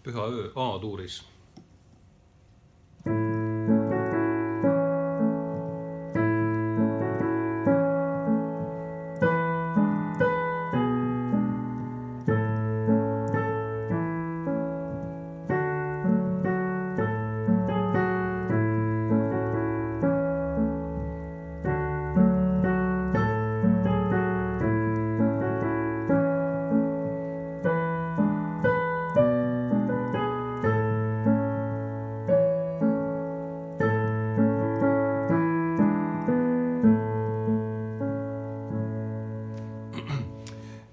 Püha öö A-tuuris.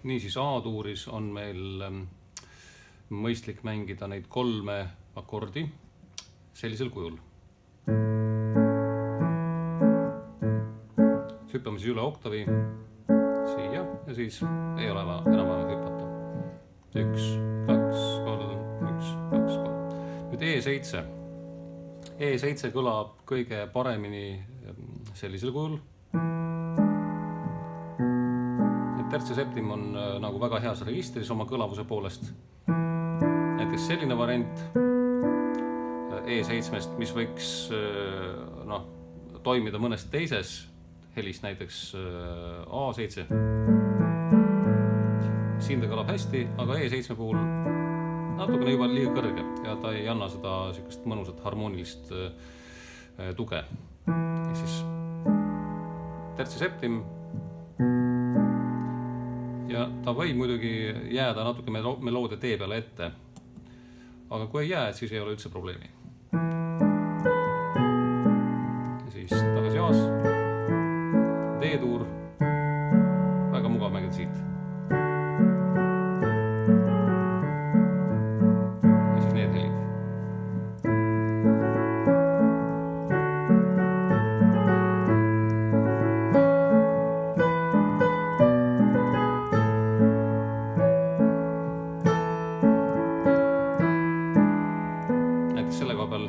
Niisiis A-tuuris on meil mõistlik mängida neid 3 akordi sellisel kujul. Hüppame siis üle oktavi siia ja siis ei ole enam vaja hüpata. 1, 2, 3, 1, 2, 3. Nüüd E7. E7 kõlab kõige paremini sellisel kujul. Tertsia septim on nagu väga heas registris oma kõlavuse poolest. Näiteks selline variant E7-st, mis võiks toimida mõnes teises helis, näiteks A7. Siin ta kõlab hästi, aga E7 puhul natukene juba liiga kõrge ja ta ei anna seda sellist mõnusat harmoonilist tuge. Ja siis tertsia septim. Ja ta võib muidugi jääda natuke meloodia tee peale ette. Aga kui ei jää, siis ei ole üldse probleemi. Ja siis tagasi A-s. D-tuur. Väga mugav mängida siit. Ja siis need helid. Selle koha peal